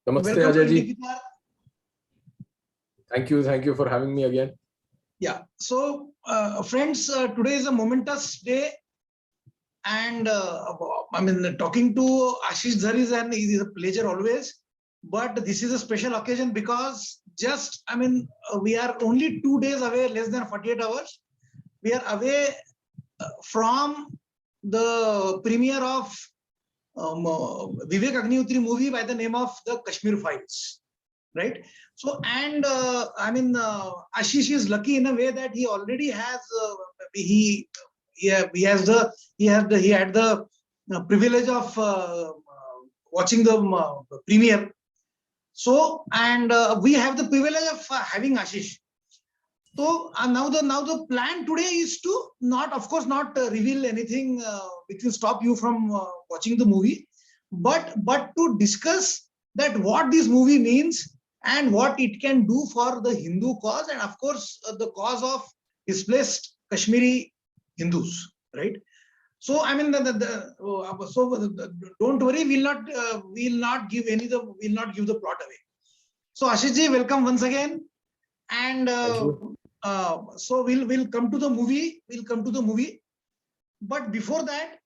Namaste, Welcome to Ajay ji. Indic Vichaar. Thank you for having me again. Yeah. So, friends, today is a momentous day, and talking to Ashish Dhar is a pleasure always. But this is a special occasion because we are only 2 days away, less than 48 hours. We are away from the premiere of Vivek Agnihotri movie by the name of the Kashmir Files, right? So, and Ashish is lucky in a way that he already has he had the privilege of watching the premiere. So, and we have the privilege of having Ashish. So now the plan today is to not reveal anything which will stop you from watching the movie, but to discuss that what this movie means and what it can do for the Hindu cause, and of course the cause of displaced Kashmiri Hindus, right? So don't worry, we'll not give the plot away. So Ashish ji, welcome once again, and so we'll come to the movie. But before that,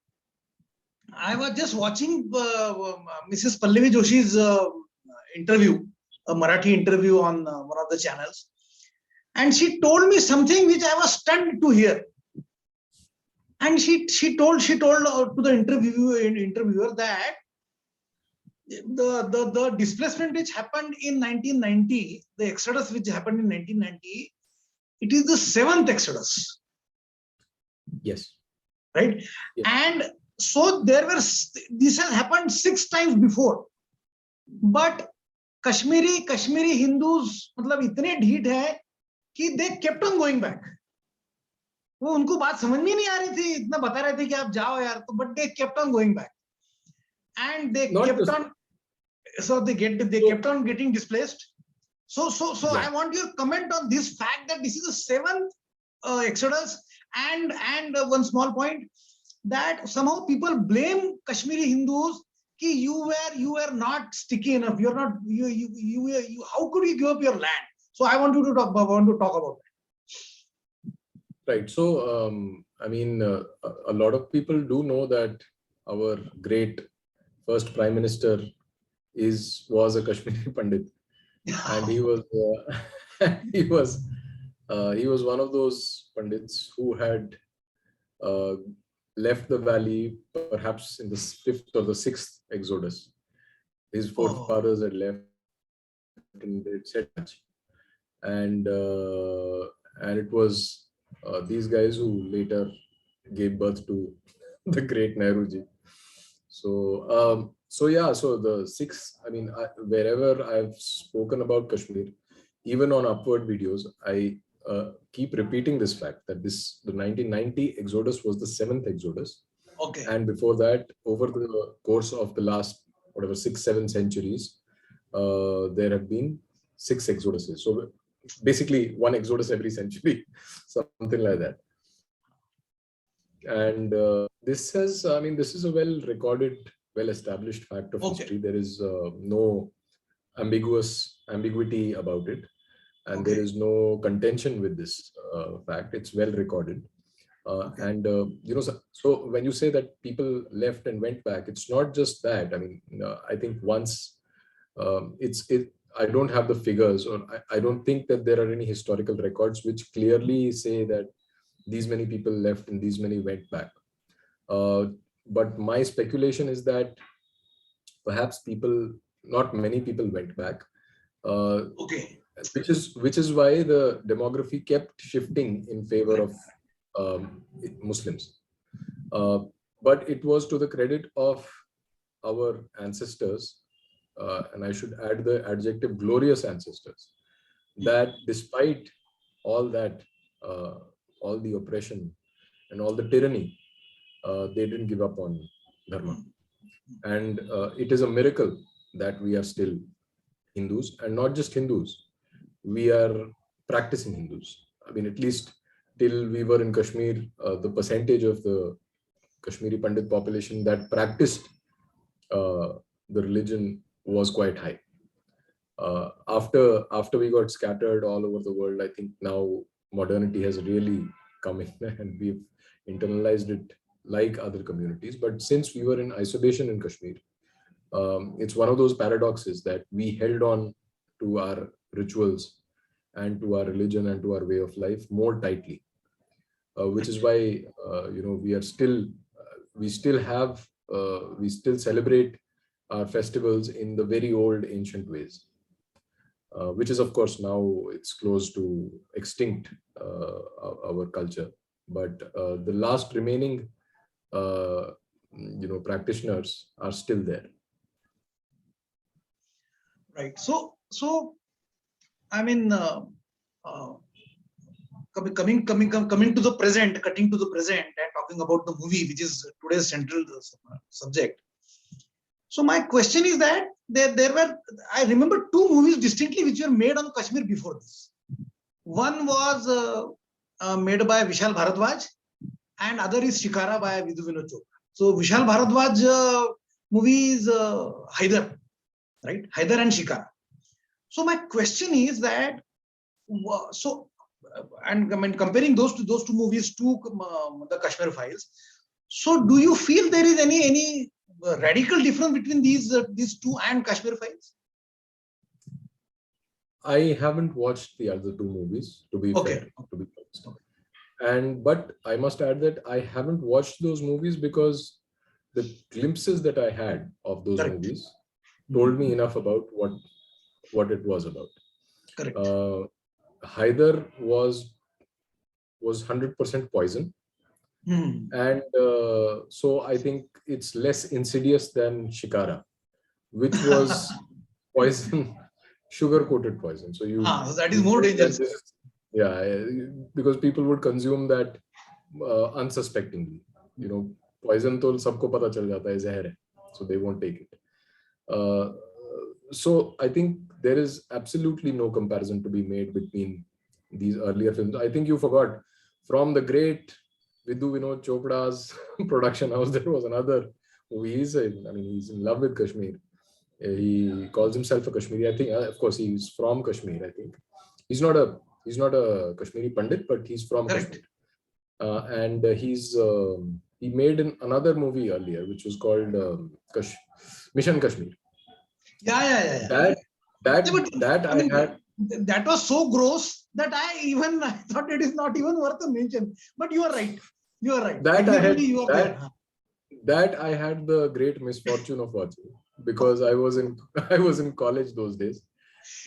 I was just watching Mrs. Pallavi Joshi's interview, a Marathi interview on one of the channels, and she told me something which I was stunned to hear. And she told to the interviewer that the displacement which happened in 1990, the exodus which happened in 1990, it is the 7th exodus. Yes. Right. Yes. And so this has happened 6 times before, but Kashmiri Hindus मतलब इतने ढीठ है कि they kept on going back. वो उनको बात समझ में नहीं आ रही थी, इतना बता रहे थे कि आप जाओ यार, तो but they kept on going back, and they kept on getting displaced. So yeah. I want your comment on this fact that this is the 7th exodus, and one small point that somehow people blame Kashmiri Hindus कि you were not sticky enough. You're not you. How could you give up your land? So I want to talk about that. Right. So a lot of people do know that our great first Prime Minister was a Kashmiri Pandit. And he was one of those Pandits who had left the valley perhaps in the 5th or the 6th exodus. His forefathers had left and they'd set much. And it was these guys who later gave birth to the great Nehruji. So the 6, wherever I've spoken about Kashmir, even on upward videos, I keep repeating this fact that the 1990 exodus was the 7th exodus. Okay. And before that, over the course of the last 6-7 centuries, there have been 6 exoduses. So basically 1 exodus every century, something like that. And this is a well-recorded, well-established fact of history. There is no ambiguity about it, and there is no contention with this fact. It's well-recorded. So when you say that people left and went back, it's not just that. I think once I don't have the figures, or I don't think that there are any historical records which clearly say that these many people left and these many went back. But my speculation is that perhaps not many people went back. Which is why the demography kept shifting in favor of Muslims. But it was to the credit of our ancestors, and I should add the adjective glorious ancestors, that despite all that, all the oppression and all the tyranny, they didn't give up on Dharma. And it is a miracle that we are still Hindus, and not just Hindus. We are practicing Hindus. At least till we were in Kashmir, the percentage of the Kashmiri Pandit population that practiced the religion was quite high. After we got scattered all over the world, I think now modernity has really come in and we've internalized it like other communities. But since we were in isolation in Kashmir, it's one of those paradoxes that we held on to our rituals and to our religion and to our way of life more tightly, which is why we still celebrate our festivals in the very old ancient ways, which is of course now it's close to extinct, our culture, but the last remaining practitioners are still there. Right. So I mean, coming to the present, cutting to the present, and talking about the movie, which is today's central subject. So my question is that there were, I remember two movies distinctly which were made on Kashmir before this. One was made by Vishal Bharadwaj, and other is Shikara by Vinod Chopra. So Vishal Bharadwaj movie is Haider, right? Haider and Shikara. So my question is that, and I mean, comparing those two movies to the Kashmir Files. So do you feel there is any radical difference between these two and Kashmir Files? I haven't watched the other two movies, to be fair, to be honest. But I must add that I haven't watched those movies because the glimpses that I had of those movies told me enough about what it was about. Correct. Haider was 100% poison. And so I think it's less insidious than Shikara, which was poison, sugar-coated poison. So so that is more dangerous. Because people would consume that unsuspectingly. Poison to sabko pata chal jata hai, zahar hai, so they won't take it. So I think there is absolutely no comparison to be made between these earlier films. I think you forgot, from the great Vinod Chopra's production house, there was another movie. He's in love with Kashmir. He calls himself a Kashmiri. I think, of course, he's from Kashmir. I think he's not a Kashmiri Pandit, but he's from Kashmir. And he made another movie earlier, which was called Mission Kashmir. Yeah. That was so gross that I thought it is not even worth a mention. But you are right. That I had the great misfortune of watching, because I was in college those days,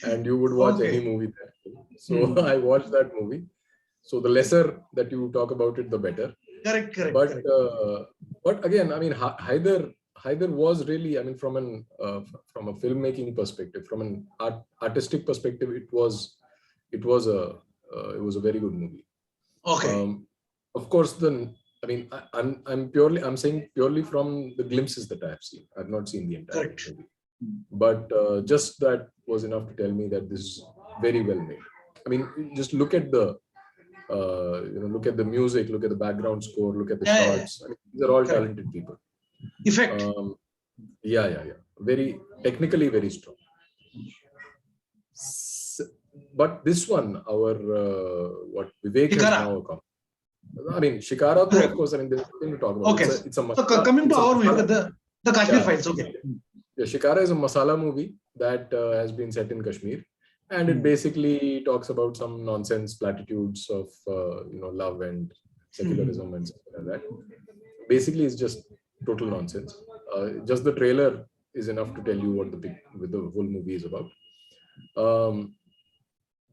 and you would watch any movie there. So I watched that movie. So the lesser that you talk about it, the better. Correct. But again, I mean, Haider was really, I mean, from a filmmaking perspective, from an artistic perspective, it was a very good movie. Of course, I'm saying purely from the glimpses that I have seen. I've not seen the entire movie, but just that was enough to tell me that this is very well made. I mean, just look at the music, look at the background score, look at the shots. I mean, these are all talented people. Effect. Very technically very strong. But this one, our what Vivek has now accomplished. I mean, Shikara, too, of course. I mean, there's nothing to talk about. It's a so coming to our movie, the Kashmir Files. Shikara is a masala movie that has been set in Kashmir, and it basically talks about some nonsense platitudes of love and secularism and stuff like that. Basically, it's just total nonsense. Just the trailer is enough to tell you what the whole movie is about.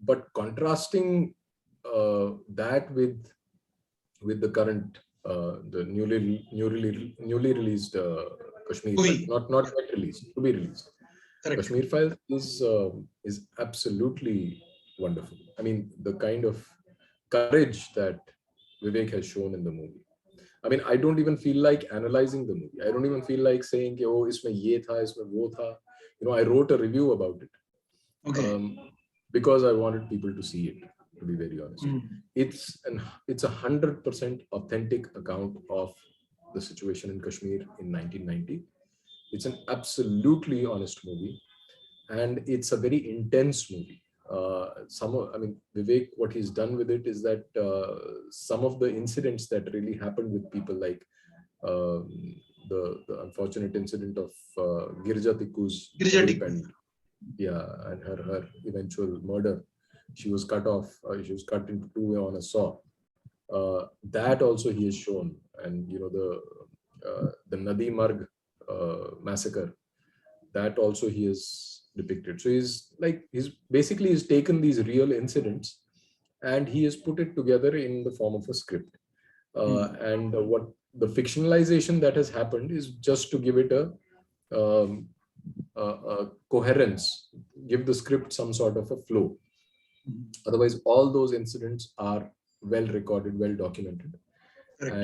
But contrasting that with the current, the newly released Kashmir, not yet released, to be released. Correct. Kashmir Files is absolutely wonderful. I mean, the kind of courage that Vivek has shown in the movie. I mean, I don't even feel like analyzing the movie. I don't even feel like saying, oh, isme ye tha, isme wo tha. I wrote a review about it. Because I wanted people to see it, to be very honest. It's 100% authentic account of the situation in Kashmir in 1990. It's an absolutely honest movie. and it's a very intense movie. Vivek, what he's done with it is that some of the incidents that really happened with people, like the unfortunate incident of Girja Tikku's rape and her eventual murder. She was cut off. She was cut into two on a saw. That also he has shown, and the Nadi Marg massacre. That also he has depicted. So he's taken these real incidents and he has put it together in the form of a script. And what the fictionalization that has happened is just to give it a coherence, give the script some sort of a flow. Otherwise, all those incidents are well recorded, well documented. Correct.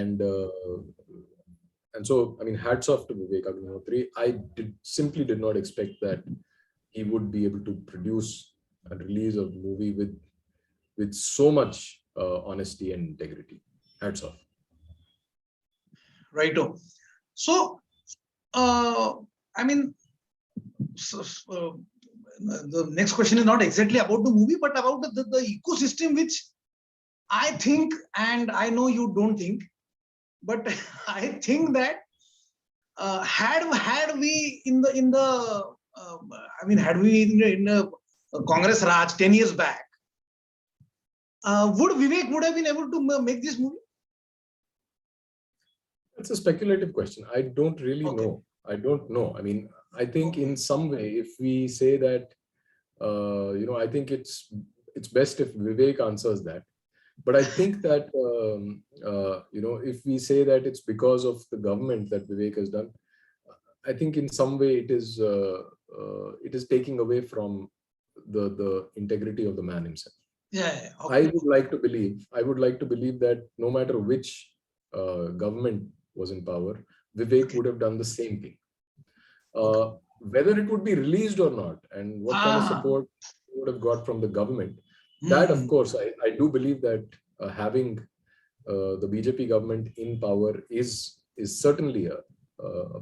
And so, I mean, hats off to Vivek Agnihotri. I simply did not expect that he would be able to produce and release a movie with so much honesty and integrity. Hats off. Righto. So, the next question is not exactly about the movie, but about the ecosystem, which I think, and I know you don't think, but I think that had we in the Congress Raj 10 years back, would Vivek have been able to make this movie? That's a speculative question. I don't really know. I don't know. I mean, I think in some way, if we say that, I think it's best if Vivek answers that. But I think that, if we say that it's because of the government that Vivek has done, I think in some way it is taking away from the integrity of the man himself. Yeah. Okay. I would like to believe that no matter which government was in power, Vivek would have done the same thing. Whether it would be released or not, and what kind of support he would have got from the government, that of course, I do believe that having the BJP government in power is certainly a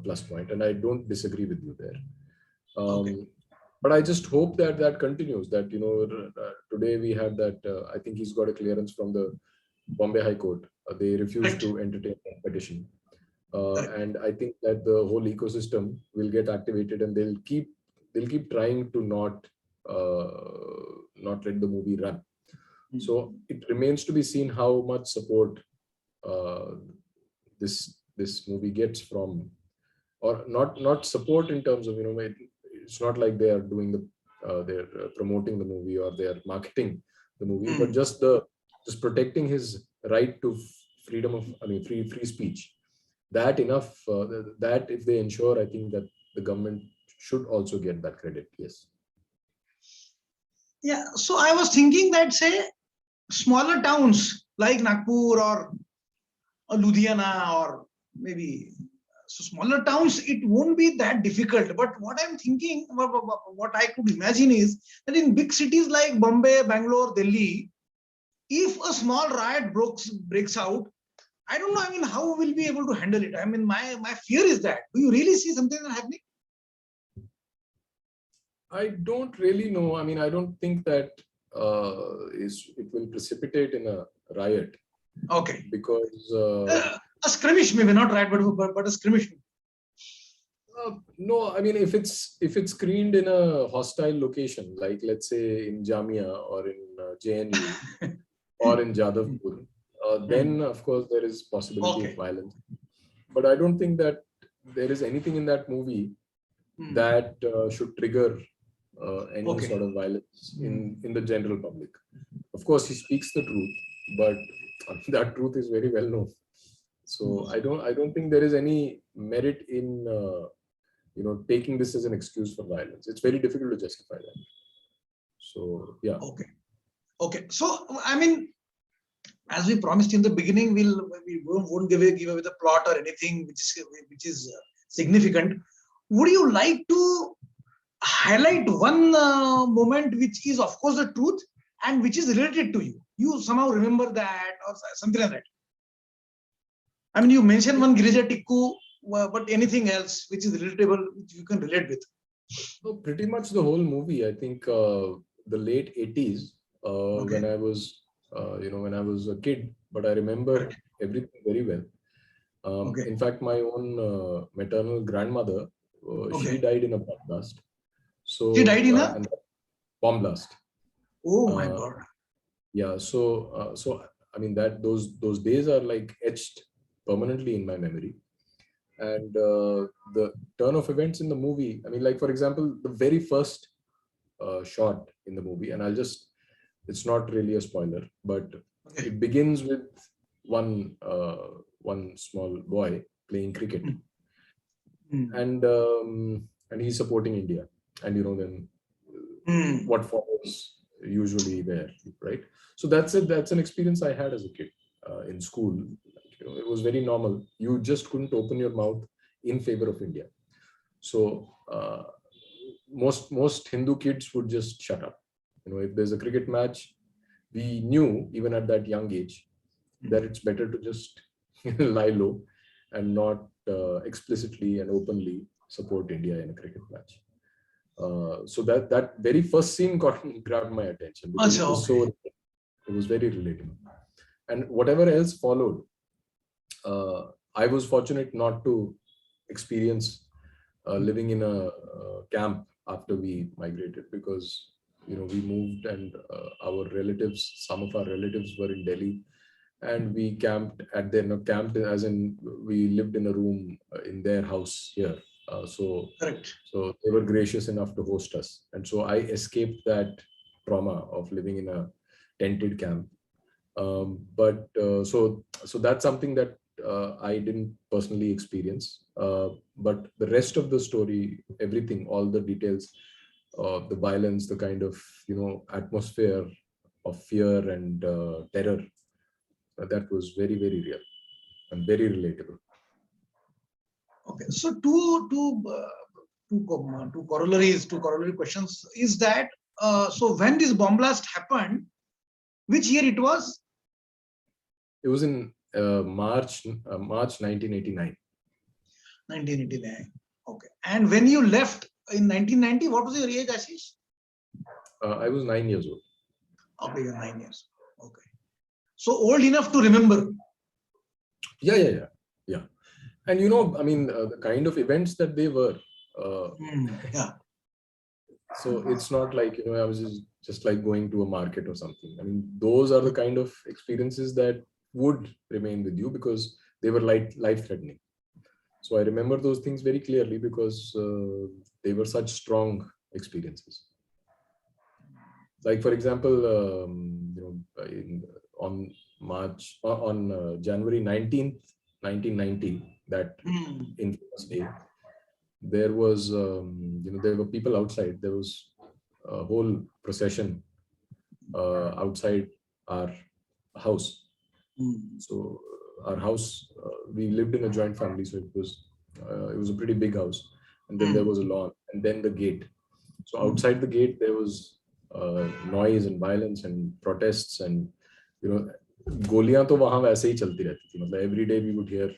plus point, and I don't disagree with you there. But I just hope that continues. That today we had that. I think he's got a clearance from the Bombay High Court. They refused to entertain that petition, and I think that the whole ecosystem will get activated, and they'll keep trying to not let the movie run. So it remains to be seen how much support this movie gets from, or not support in terms of it's not like they are doing they're promoting the movie or they are marketing the movie, but just protecting his right to freedom of free speech. That enough. That if they ensure, I think that the government should also get that credit. Yes. Yeah. So I was thinking that, say, smaller towns like Nagpur or Ludhiana, or maybe smaller towns, it won't be that difficult. But what I'm thinking, what I could imagine is that in big cities like Bombay, Bangalore, Delhi, if a small riot breaks out, I don't know. I mean, how we'll be able to handle it? I mean, my fear is that. Do you really see something happening? I don't really know. I mean, I don't think that it will precipitate in a riot. Okay. Because a skirmish, maybe not riot, but a skirmish. No, I mean, if it's screened in a hostile location, like let's say in Jamia or in JNU or in Jadavpur, then of course there is possibility of violence. But I don't think that there is anything in that movie that should trigger any sort of violence in the general public. Of course, he speaks the truth, but that truth is very well known. So I don't think there is any merit in taking this as an excuse for violence. It's very difficult to justify that. So yeah. Okay. So I mean, as we promised in the beginning, we won't give away the plot or anything which is significant. Would you like to highlight one moment which is, of course, the truth and which is related to you? You somehow remember that or something like that. I mean, you mentioned one Girija Tikku, but anything else which is relatable, which you can relate with? So pretty much the whole movie. I think the late 80s, Okay. when I was, when I was a kid, but I remember Correct. everything very well. Okay. In fact, my own maternal grandmother, she Okay. died in a bomb blast. She died So, in a. and bomb blast. Oh my Uh, God. yeah. So I mean that those days are like etched permanently in my memory. And the turn of events in the movie. I mean, like for example, the very first shot in the movie, and it's not really a spoiler, but Okay. it begins with one one small boy playing cricket, Hmm. Hmm. and he's supporting India, and then Hmm. what follows usually there, right? So that's an experience I had as a kid in school. Like, it was very normal. You just couldn't open your mouth in favor of India. So most Hindu kids would just shut up. If there's a cricket match, we knew even at that young age that it's better to just lie low and not explicitly and openly support India in a cricket match. So that very first scene grabbed my attention because Acha, okay. it was very relatable. And whatever else followed, I was fortunate not to experience living in a camp after we migrated, because we moved, and some of our relatives were in Delhi, and we camped at their, no, camped as in we lived in a room in their house here. So Correct. so they were gracious enough to host us, and so I escaped that trauma of living in a tented camp. But so that's something that I didn't personally experience. But the rest of the story, everything, all the details, the violence, the kind of atmosphere of fear and terror, that was very very real and very relatable. Okay. So two corollary questions is that so when this bomb blast happened, which year it was? It was in March 1989. 1989. Okay. And when you left in 1990, what was your age, Ashish? I was 9 years old. Okay, you're 9 years. Okay. So old enough to remember. Yeah. And I mean, the kind of events that they were. Yeah. So it's not like I was just like going to a market or something. I mean, those are the kind of experiences that would remain with you because they were life threatening. So I remember those things very clearly because they were such strong experiences. Like for example, on January 19th, 1990, that infamous day, there was there were people outside. There was a whole procession outside our house. So our house, we lived in a joint family, so it was a pretty big house, and then there was a lawn, and then the gate. So outside the gate there was noise and violence and protests, and गोलियां तो वहां वैसे ही चलती रहती थी. मतलब every day we would hear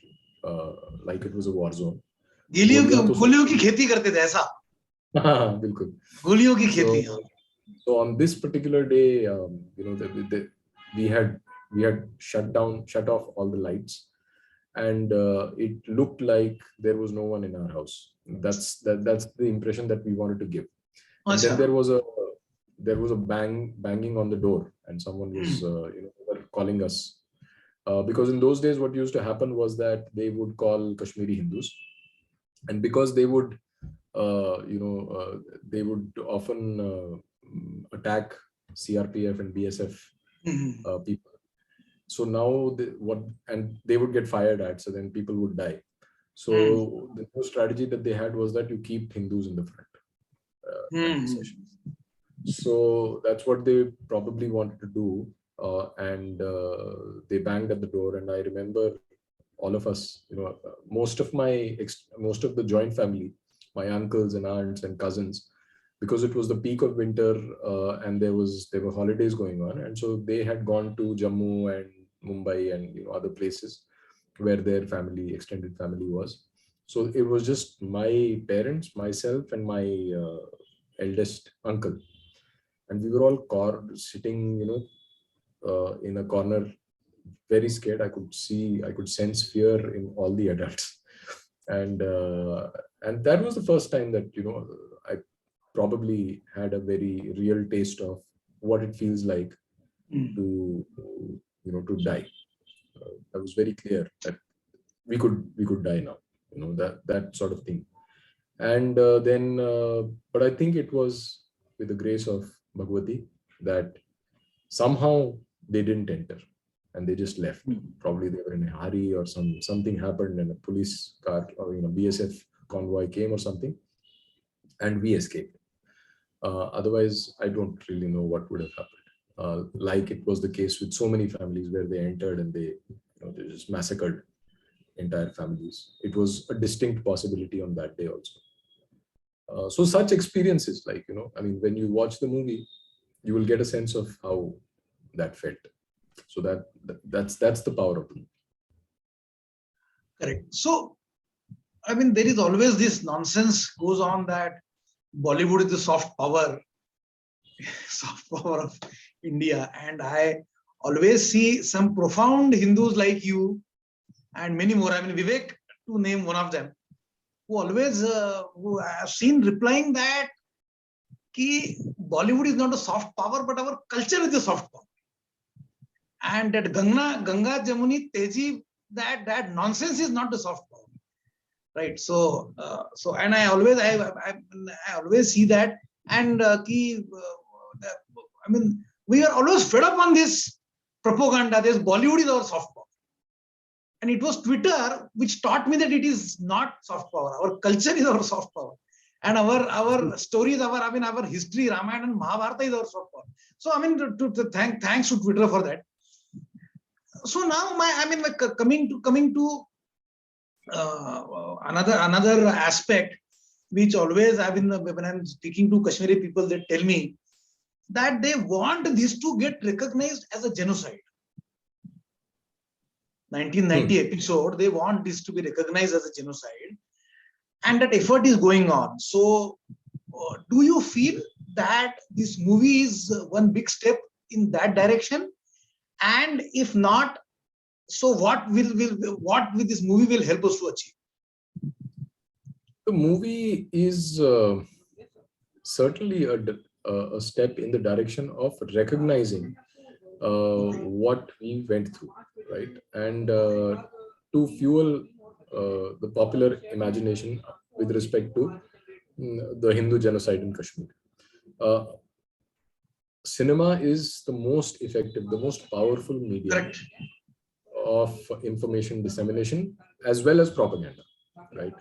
like it was a war zone. गोलियों की खेती करते थे ऐसा. हाँ, बिल्कुल. गोलियों की खेती. So on this particular day, we had shut off all the lights, and it looked like there was no one in our house. That's the impression that we wanted to give. And then there was a banging on the door, and someone was calling us. Because in those days, what used to happen was that they would call Kashmiri Hindus, and because they would they would often attack CRPF and BSF people. So now they would get fired at, so then people would die. So the new strategy that they had was that you keep Hindus in the front at the sessions. So that's what they probably wanted to do, and they banged at the door. And I remember all of us, most of the joint family, my uncles and aunts and cousins, because it was the peak of winter, and there were holidays going on, and so they had gone to Jammu and Mumbai and other places where their extended family was. So it was just my parents, myself, and my eldest uncle, and we were all sitting, in a corner, very scared. I could sense fear in all the adults, and that was the first time that I probably had a very real taste of what it feels like Mm. to die. I was very clear that we could die now, that sort of thing. And then, but I think it was with the grace of Bhagwati that somehow they didn't enter and they just left. Mm. Probably they were in a hurry or something happened and a police car or BSF convoy came or something, and we escaped. Otherwise, I don't really know what would have happened. Like it was the case with so many families where they entered and they just massacred entire families. It was a distinct possibility on that day also. So such experiences, like, I mean, when you watch the movie, you will get a sense of how that felt. So that's the power of the movie. Correct. So, I mean, there is always this nonsense goes on that Bollywood is the soft power, soft power of India. And I always see some profound Hindus like you and many more. I mean, Vivek, to name one of them, who always, who I have seen replying that ki Bollywood is not a soft power, but our culture is the soft power. And that Ganga, Jamuni, Teji, that nonsense is not the soft power. Right. So, and I always see that, and I mean, we are always fed up on this propaganda. This Bollywood is our soft power, and it was Twitter which taught me that it is not soft power. Our culture is our soft power, and our stories, our history, Ramayana and Mahabharata is our soft power. So, I mean, thanks to Twitter for that. So now, coming to another aspect, which always when I'm speaking to Kashmiri people, they tell me that they want this to get recognized as a genocide. 1990 episode, they want this to be recognized as a genocide, and that effort is going on. So, do you feel that this movie is one big step in that direction? And if not, so what will this movie will help us to achieve? The movie is certainly a step in the direction of recognizing what we went through, right? And to fuel the popular imagination with respect to the Hindu genocide in Kashmir. Cinema is the most effective, the most powerful medium Correct. of information dissemination as well as propaganda, right?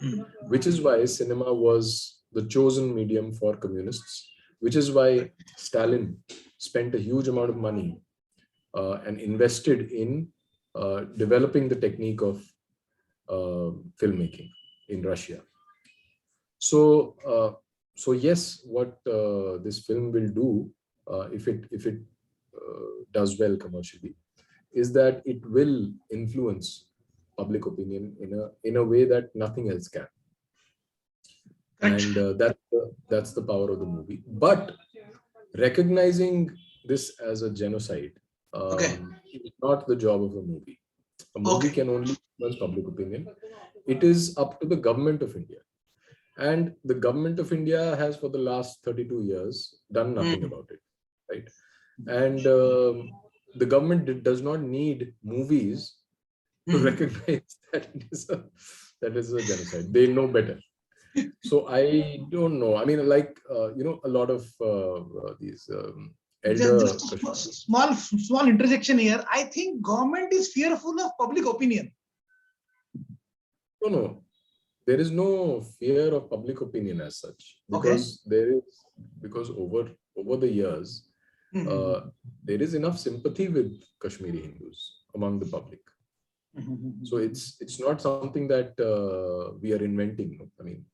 Which is why cinema was the chosen medium for communists, which is why Stalin spent a huge amount of money and invested in developing the technique of filmmaking in Russia. So, yes, what this film will do, if it does well commercially, is that it will influence public opinion in a way that nothing else can. And that's the power of the movie. But recognizing this as a genocide is not the job of a movie. A movie can only influence public opinion. It is up to the government of India. And the government of India has, for the last 32 years, done nothing about it, right? And the government does not need movies to recognize that it is a genocide. They know better. So I don't know. I mean, like, a lot of these elder... Just a small interjection here. I think government is fearful of public opinion. No. There is no fear of public opinion as such, because because over the years, there is enough sympathy with Kashmiri Hindus among the public. So it's not something that we are inventing. I mean,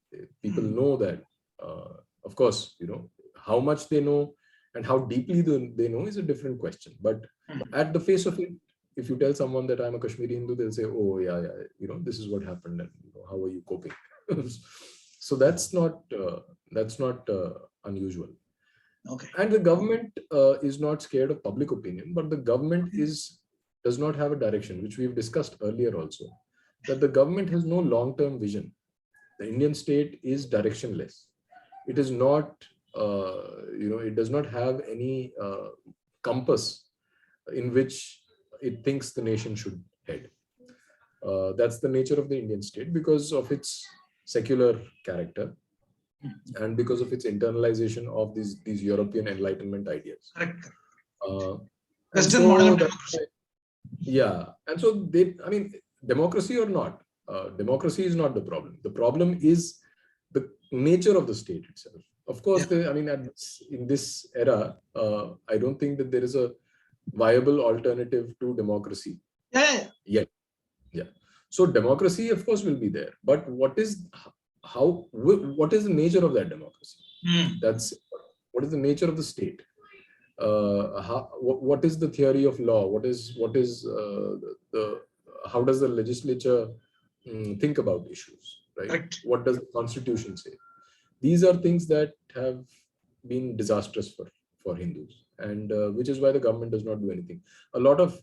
people know that. Of course, how much they know and how deeply they know is a different question. But at the face of it, if you tell someone that I'm a Kashmiri Hindu, they'll say, oh yeah, this is what happened, and how are you coping? So that's not unusual. Okay. And the government is not scared of public opinion, but the government does not have a direction, which we've discussed earlier also, that the government has no long-term vision. The Indian state is directionless. It is not, it does not have any compass in which it thinks the nation should head. That's the nature of the Indian state because of its secular character and because of its internalization of these European Enlightenment ideas. Correct. Western model of democracy. Yeah, and so democracy or not, democracy is not the problem. The problem is the nature of the state itself. Of course, in this era, I don't think that there is a viable alternative to democracy. Yet. Yeah. So democracy, of course, will be there. But what is the nature of that democracy? That's what is the nature of the state? What is the theory of law? How does the legislature think about issues? Right? What does the constitution say? These are things that have been disastrous for Hindus, and which is why the government does not do anything. A lot of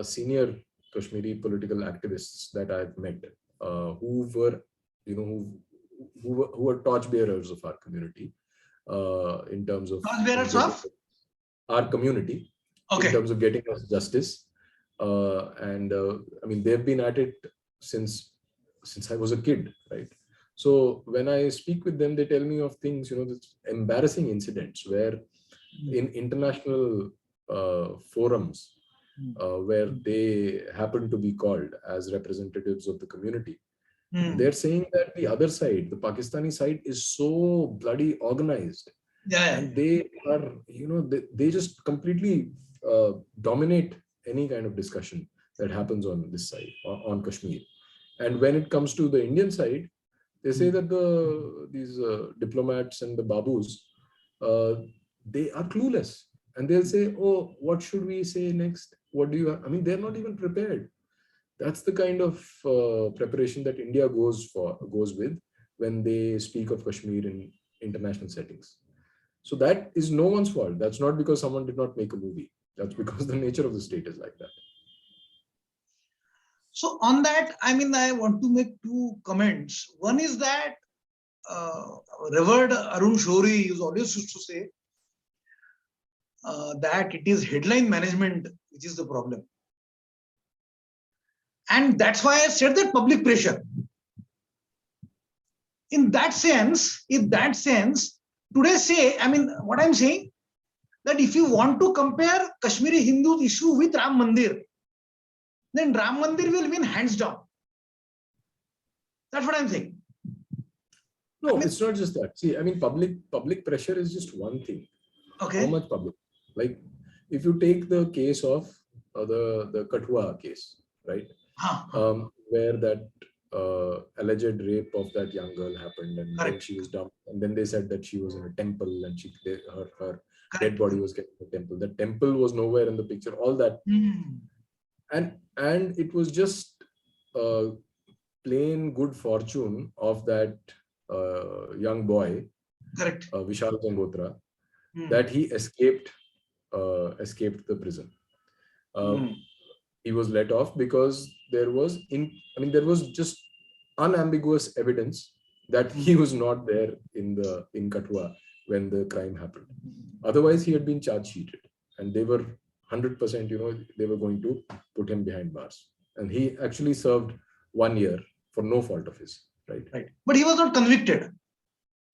senior Kashmiri political activists that I've met, who were torchbearers of our community, in terms of our community, in terms of getting us justice, and they've been at it since I was a kid, right? So when I speak with them, they tell me of things, this embarrassing incidents where in international forums, where they happen to be called as representatives of the community, they're saying that the other side, the Pakistani side, is so bloody organized. And they are, they just completely dominate any kind of discussion that happens on this side, on Kashmir. And when it comes to the Indian side, they say that these diplomats and the babus, they are clueless. And they'll say, oh, what should we say next? What do you, they're not even prepared. That's the kind of preparation that India goes with when they speak of Kashmir in international settings. So that is no one's fault. That's not because someone did not make a movie. That's because the nature of the state is like that. So on that, I want to make two comments. One is that Revered Arun Shourie is always used to say that it is headline management which is the problem. And that's why I said that public pressure. In that sense, today say, what I'm saying, that if you want to compare Kashmiri Hindus issue with Ram Mandir, then Ram Mandir will win hands down. That's what I'm saying. No, it's not just that. See, public pressure is just one thing. Okay. How much public? Like, if you take the case of the Kathua case, right? Where that alleged rape of that young girl happened, and then she was dumped, and then they said that she was in a temple, and her dead body was kept in the temple. The temple was nowhere in the picture. All that, and it was just plain good fortune of that young boy, Vishal Gangotra, that he escaped the prison. He was let off because there was just unambiguous evidence that he was not there in Kathua when the crime happened. Otherwise, he had been charge sheeted, and they were 100%, they were going to put him behind bars. And he actually served 1 year for no fault of his, right? But he was not convicted.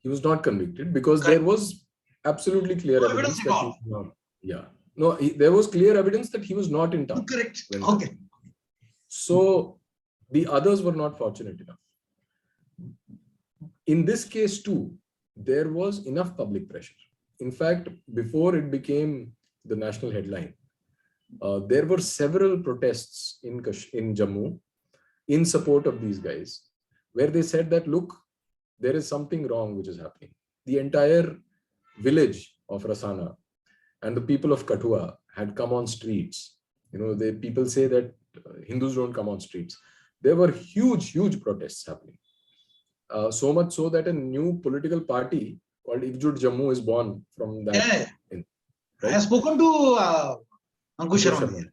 He was not convicted because there was absolutely clear evidence that he was not. Yeah. No, there was clear evidence that he was not in town. Correct. Okay. So the others were not fortunate enough. In this case too, there was enough public pressure. In fact, before it became the national headline, there were several protests in Jammu in support of these guys, where they said that, look, there is something wrong which is happening. The entire village of Rasana and the people of Kathua had come on streets People say that Hindus don't come on streets. There were huge protests happening. So much so that a new political party called Ekjut Jammu is born from that. Yeah. I Right? have spoken to Ankush Sharma.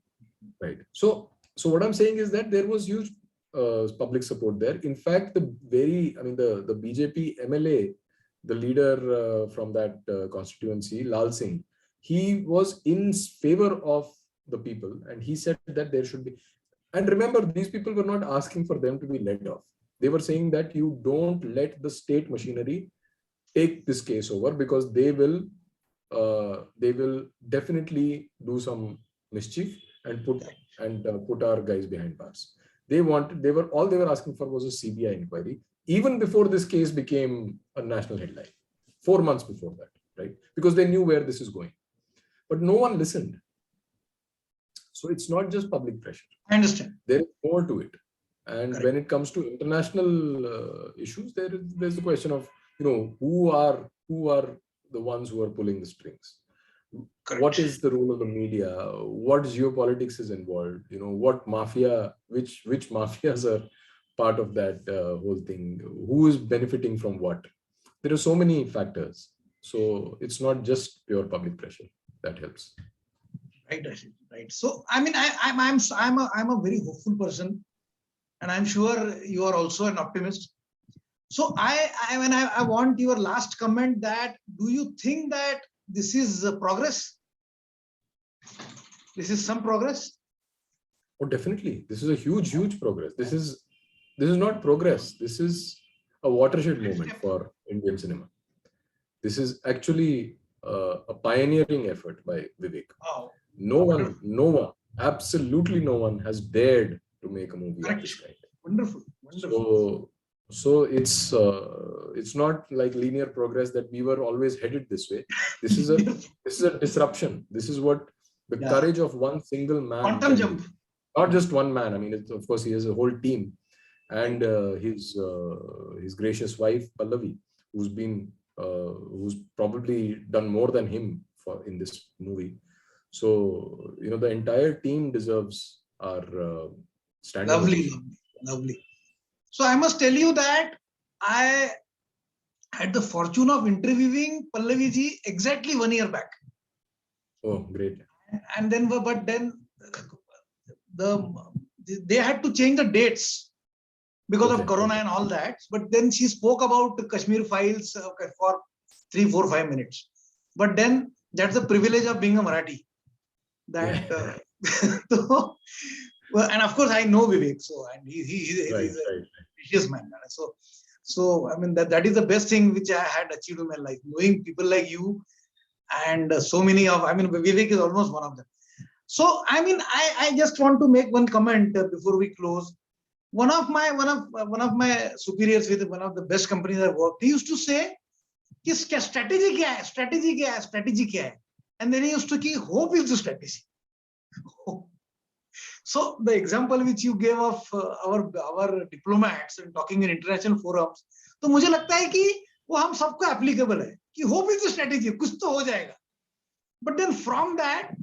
Right. So what I'm saying is that there was huge public support there. In fact, the BJP MLA, the leader from that constituency, Lal Singh, he was in favor of the people, and he said that there should be. And remember, these people were not asking for them to be let off. They were saying that you don't let the state machinery take this case over, because they will definitely do some mischief and put our guys behind bars. All they were asking for was a CBI inquiry, even before this case became a national headline, 4 months before that, right? Because they knew where this is going. But no one listened. So it's not just public pressure. I understand. There is more to it. And when it comes to international issues, there's the question of, who are the ones who are pulling the strings. Correct. What is the role of the media? What geopolitics is involved? What mafia, which mafias are part of that whole thing? Who is benefiting from what? There are so many factors. So it's not just pure public pressure that helps. Right. So I'm a very hopeful person, and I'm sure you are also an optimist. So I want your last comment. That do you think that this is progress? This is some progress? Oh, definitely. This is a huge progress. This is not progress. This is a watershed moment for Indian cinema. This is actually a pioneering effort by Vivek. Oh, no one, absolutely no one has dared to make a movie of this kind. Wonderful. So it's not like linear progress that we were always headed this way. This is a disruption. This is what the courage of one single man. Quantum jump. Not just one man. I mean, of course, he has a whole team, and his gracious wife Pallavi, who's probably done more than him in this movie. So the entire team deserves our standing. Lovely. So I must tell you that I had the fortune of interviewing Pallavi ji exactly 1 year back. Oh, great! And then, they had to change the dates because of Corona and all that. But then she spoke about the Kashmir Files for 3, 4, 5 minutes. But then that's the privilege of being a Marathi. And of course I know Vivek, so and he's a precious man. So I mean that is the best thing which I had achieved in my life, knowing people like you and so many of. I mean, Vivek is almost one of them. So I mean, I just want to make one comment before we close. One of my superiors with one of the best companies I worked, he used to say, strategy kya hai? And then he used to say, hope is the strategy. So the example which you gave of our diplomats and talking in international forums, तो मुझे लगता है कि वो हम सबको applicable है कि hope is the strategy, कुछ तो हो जाएगा. But then from that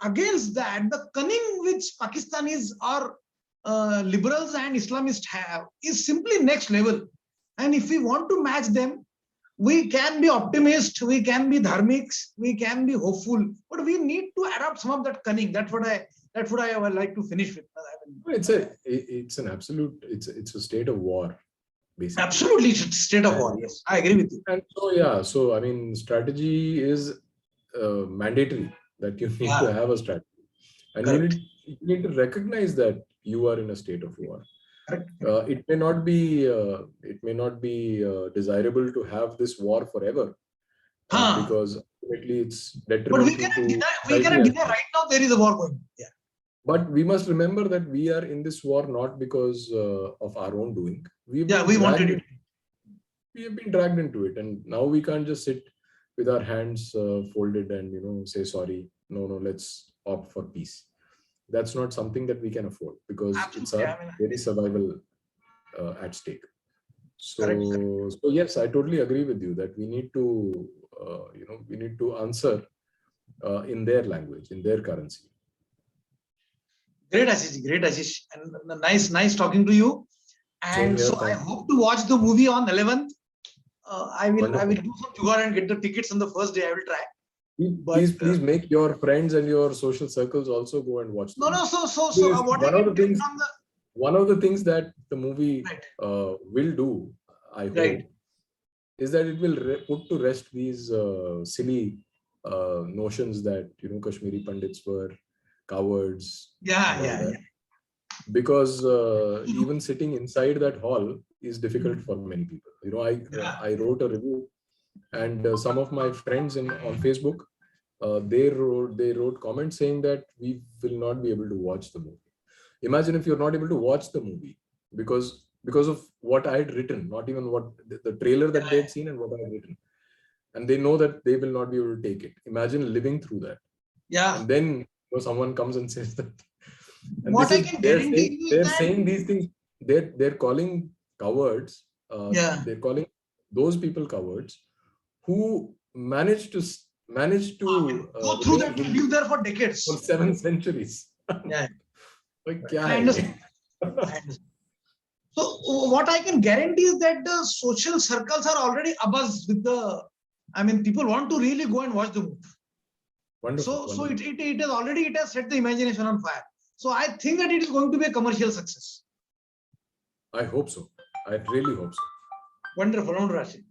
against that, the cunning which Pakistanis or liberals and Islamists have is simply next level. And if we want to match them, we can be optimist, we can be dharmics, we can be hopeful, but we need to adopt some of that cunning. That's what I would like to finish with. It's a state of war, basically. Absolutely, it's a state of war. Yes, I agree with you. And so I mean, strategy is mandatory. That you need to have a strategy, and you need to recognize that you are in a state of war. It may not be desirable to have this war forever, because ultimately it's detrimental. But we cannot deny right now there is a war going. Yeah. But we must remember that we are in this war not because of our own doing. We wanted it. We have been dragged into it, and now we can't just sit with our hands folded and say sorry. No, let's opt for peace. That's not something that we can afford, because it's our very survival at stake. So yes, I totally agree with you that we need to answer in their language, in their currency. Great, Ashish. Great, Ashish. And nice talking to you. Same And here, so I thank you. hope to watch the movie on 11th. I will Wonderful. do some jugaad and get the tickets on the first day. I will try. Please make your friends and your social circles also go and watch the No, movie. what One I of can the get things, from the one of the things that the movie right, will do, I hope, right, is that it will put to rest these silly notions that Kashmiri Pandits were cowards and all that. Because even sitting inside that hall is difficult for many people. I wrote a review, and some of my friends on Facebook, they wrote comments saying that we will not be able to watch the movie. Imagine if you're not able to watch the movie because of what I had written, not even what the trailer that they had seen and what I had written, and they know that they will not be able to take it. Imagine living through that. Yeah. And then someone comes and says that. And what I can guarantee you they're is that saying these things. They're calling cowards. They're calling those people cowards who managed to go through that, live there for decades. for 7 centuries. Yeah. I understand. So what I can guarantee is that the social circles are already abuzz with the. I mean, people want to really go and watch the movie. Wonderful. So it has set the imagination on fire. So I think that it is going to be a commercial success. I hope so. I really hope so. Wonderful, Rashid.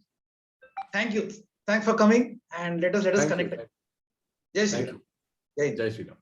Thank you. Thanks for coming, and let us connect. Jai Shri Ram. Jai Shri Ram.